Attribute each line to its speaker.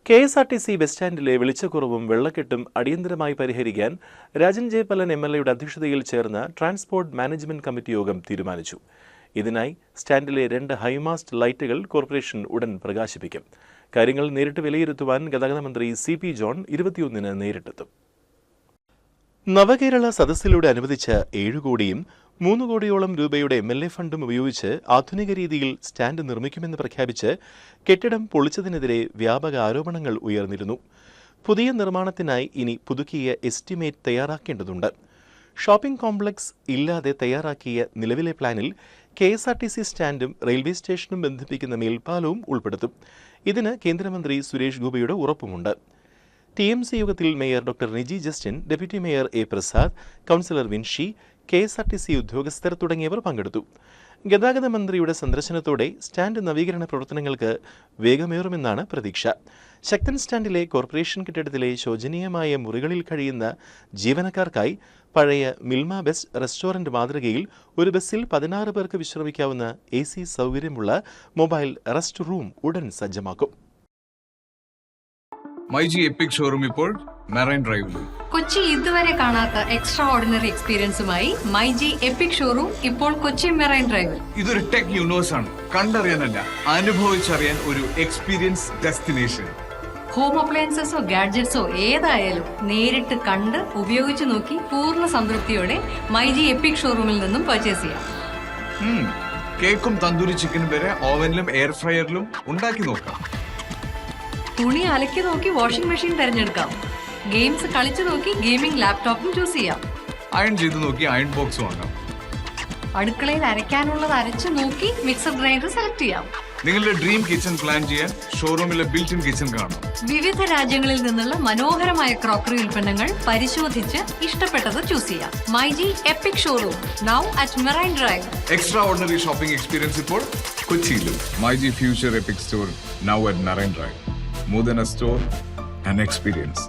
Speaker 1: KSRTC bus സ്റ്റാൻഡിലെ വെളിച്ചക്കുറവും വെള്ളക്കെട്ടും അടിയന്തരമായി പരിഹരിക്കാൻ രാജൻ ജയപാലൻ MLAയുടെ അധ്യക്ഷതയിൽ ചേർന്ന ട്രാൻസ്പോർട്ട് മാനേജ്മെന്റ് കമ്മിറ്റി യോഗം തീരുമാനിച്ചു. ഇതിനായി സ്റ്റാൻഡിലെ 2 ഹൈമാസ്റ്റ് ലൈറ്റുകൾ കോർപ്പറേഷൻ ഉടൻ പ്രകാശിപ്പിക്കും. കാര്യങ്ങൾ നേരിട്ട് വിലയിരുത്തുവാൻ ഗതാഗത മന്ത്രി CP ജോൺ 21-ന് നേരിട്ടെത്തും. നവകേരള സദസ്സിലൂടെ അനുവദിച്ച 7 കോടിയും 3 കോടിയോളം രൂപയുടെ MLA ഫണ്ടും ഉപയോഗിച്ച് ആധുനിക രീതിയിൽ സ്റ്റാൻഡ് നിർമ്മിക്കുമെന്ന് പ്രഖ്യാപിച്ച് കെട്ടിടം പൊളിച്ചതിനെതിരെ വ്യാപക ആരോപണങ്ങൾ ഉയർന്നിരുന്നു. പുതിയ നിർമ്മാണത്തിനായി ഇനി പുതുക്കിയ എസ്റ്റിമേറ്റ് തയ്യാറാക്കേണ്ടതുണ്ട്. ഷോപ്പിംഗ് കോംപ്ലക്സ് ഇല്ലാതെ തയ്യാറാക്കിയ നിലവിലെ പ്ലാനിൽ KSRTC സ്റ്റാൻഡും റെയിൽവേ സ്റ്റേഷനും ബന്ധിപ്പിക്കുന്ന മേൽപ്പാലവും ഉൾപ്പെടുത്തും. ഇതിന് കേന്ദ്രമന്ത്രി സുരേഷ് ഗോപിയുടെ ഉറപ്പുമുണ്ട്. TMC യോഗത്തിൽ mayor doctor Niji Justin, deputy mayor A. Prasad, councillor Vincy, KSRTC ഉദ്യോഗസ്ഥർ തുടങ്ങിയവർ പങ്കെടുത്തു. ഗതാഗത മന്ത്രിയുടെ സന്ദർശനത്തോടെ സ്റ്റാൻഡ് നവീകരണ പ്രവർത്തനങ്ങൾക്ക് വേഗമേറുമെന്നാണ് പ്രതീക്ഷ. ശക്തൻ സ്റ്റാൻഡിലെ കോർപ്പറേഷൻ കെട്ടിടത്തിലെ ശോചനീയമായ മുറികളിൽ കഴിയുന്ന ജീവനക്കാർക്കായി പഴയ മിൽമ ബെസ്റ്റ് റെസ്റ്റോറന്റ് മാതൃകയിൽ ഒരു ബസ്സിൽ 16 പേർക്ക് വിശ്രമിക്കാവുന്ന AC സൗകര്യമുള്ള മൊബൈൽ റെസ്റ്റ് റൂം ഉടൻ സജ്ജമാക്കും.
Speaker 2: മൈജി എപ്പിക് ഷോറൂം ഇപ്പോൾ മെറൈൻ ഡ്രൈവിൽ.
Speaker 3: കൊച്ചി ഇതുവരെ കാണാത്ത എക്സ്ട്രാ ഓർഡിനറി എക്സ്പീരിയൻസുമായി മൈജി എപ്പിക് ഷോറൂം ഇപ്പോൾ കൊച്ചി മെറൈൻ ഡ്രൈവിൽ.
Speaker 2: ഇതൊരു ടെക് യൂണിവേഴ്സ് ആണ്. കണ്ടറിയാനല്ല, അനുഭവിച്ചറിയാൻ ഒരു എക്സ്പീരിയൻസ് ഡെസ്റ്റിനേഷൻ.
Speaker 3: ഹോം അപ്ലയൻസസോ ഗാഡ്ജറ്റ്സോ ഏതായാലും നേരിട്ട് കണ്ട് ഉപയോഗിച്ചു നോക്കി പൂർണ്ണ സംതൃപ്തിയോടെ മൈജി എപ്പിക് ഷോറൂമിൽ നിന്നും പർച്ചേസ് ചെയ്യാം.
Speaker 2: കേക്കും തന്തൂരി ചിക്കനും വരെ ഓവനിലും എയർ ഫ്രയറിലും ഉണ്ടാക്കി നോക്കാം.
Speaker 3: തുണി അലക്കി നോക്കി വാഷിംഗ് മെഷീൻ തിരഞ്ഞെടുക്കാം. ഗെയിംസ് കളിച്ചു നോക്കി ഗെയിമിംഗ് ലാപ്ടോപ്പും ചൂസ് ചെയ്യാം.
Speaker 2: അയൺ ചെയ്ത് നോക്കി അയൺ ബോക്സ് വാങ്ങാം.
Speaker 3: അടുക്കളയിൽ അരയ്ക്കാനുള്ളത് അരച്ചു നോക്കി മിക്സർ ഗ്രൈൻഡർ സെലക്ട് ചെയ്യാം.
Speaker 2: നിങ്ങളുടെ ഡ്രീം കിച്ചൺ പ്ലാൻ ചെയ്യാൻ ഷോറൂമിലെ ബിൽറ്റ് ഇൻ കിച്ചൺ കാണാം.
Speaker 3: വിവിധ രാജ്യങ്ങളിൽ നിന്നുള്ള മനോഹരമായ ക്രോക്കറി ഉൽപ്പന്നങ്ങൾ പരിശോധിച്ച് ഇഷ്ടപ്പെട്ടത് ചൂസ് ചെയ്യാം. MyG epic showroom now at marine drive.
Speaker 2: Extra ordinary shopping experience ഇപ്പോൾ കൊച്ചിയിലും. MyG future EPIC store now at marine drive. More than a store, an experience.